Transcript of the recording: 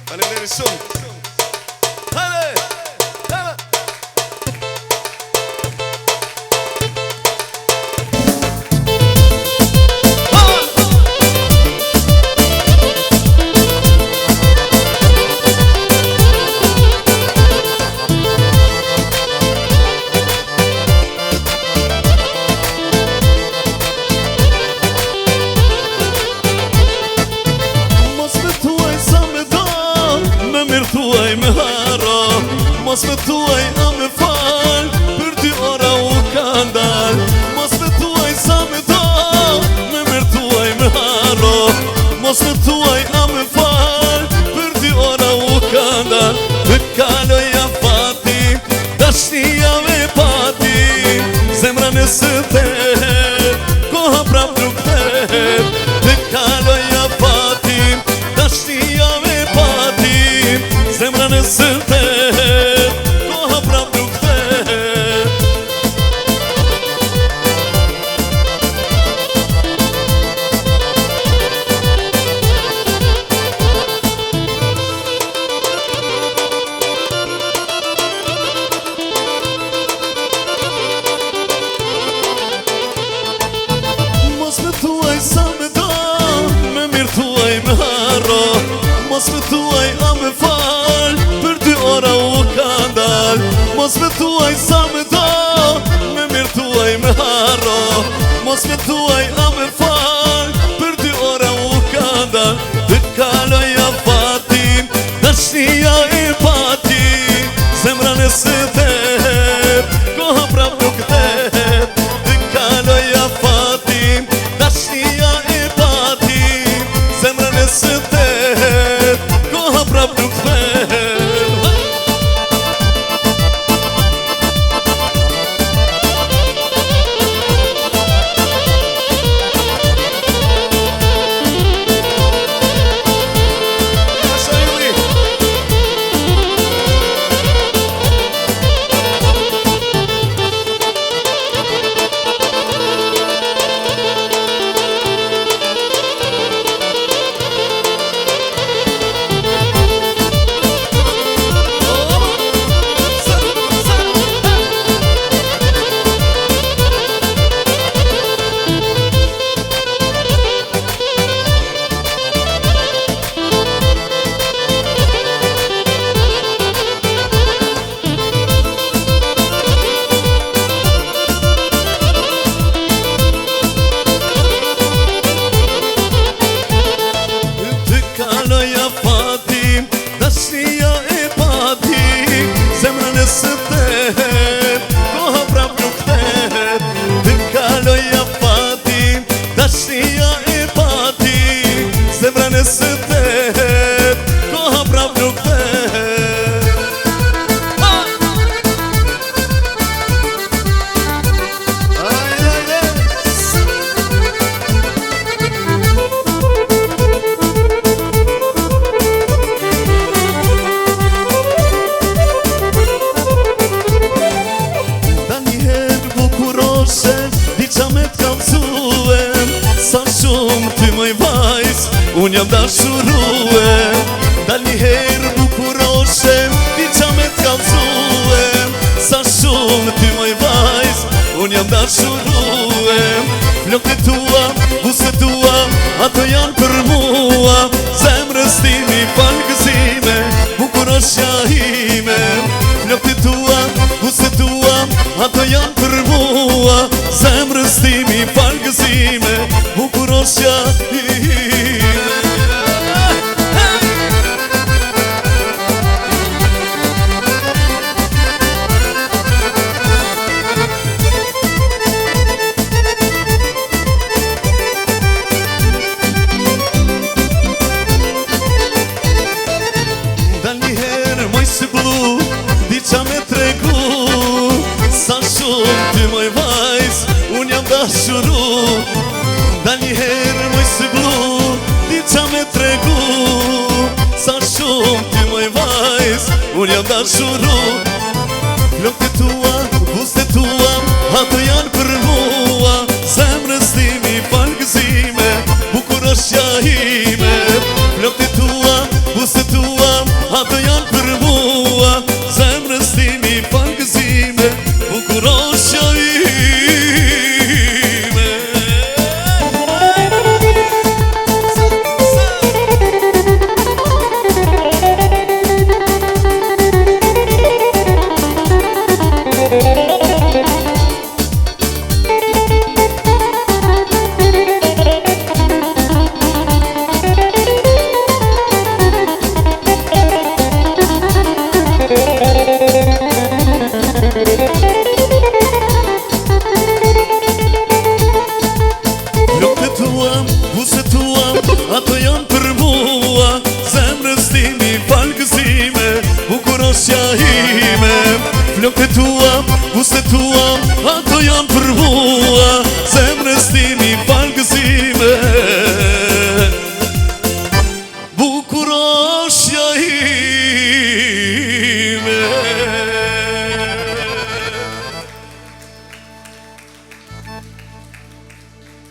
Faleminderit shumë. Hajde! Thuaj me haro, mos me thuaj a me fal, për 2 ora u ka ndal. Mos me thuaj sa me do, me mirë thuaj me haro, mos me thuaj a me fal, për 2 ora u ka ndal. Të kaloja fati, dashnia me pati, zemra nësë thet, koha prap nuk thet. Të kaloja fati, dashnia me pati, zemra nësë thet, koha prap nuk thet. Mos me thuaj sa me do, me mirë thuaj me haro, mos me thuaj a me fal, për 2 ora u ka ndal. Mos me thuaj sa me do, me mirë thuaj me haro, mos me thuaj a me fal, për 2 ora u ka ndal. Të kaloja fatin, dashnia e pati, zemra nësë thet, koha prap nuk thet. Të kaloja fatin, dashnia e pati, zemra nësë thet, koha prap nuk thet. Dashnia e pati, zemra nësë thet, koha prap nuk thet. Të kaloja fati, dashnia e pati, zemra nësë thet, koha prap nuk thet. Sa shumë ty moj vajz, unë jam dashuruem. Dal një herë bukuroshe, ti qa me t'kallzuem. Sa shumë ty moj vajz, unë jam dashuruem. Flokët tua, buzët tua, ato janë për mua. Zemrës ti mi falë gëzime, bukuroshja ime. Flokët tua, buzët tua, ato janë për mua. Zemrës ti mi falë gëzime, bukuroshja ime. Dal një herë moj së blu, di qa me tregu. Sa shumë ty moj vajz, unë jam dashuru. Dal një herë moj së blu, di qa me tregu. Sa shumë ty moj vajz, unë jam dashuru. Flokët tua, buzët tua, ato janë për mua. Zemrës ti mi falë gëzime, bukuroshja ime. Flokët tua, buzët tua, dashja ime. Flokët tua, buzët tua, ato janë për mua.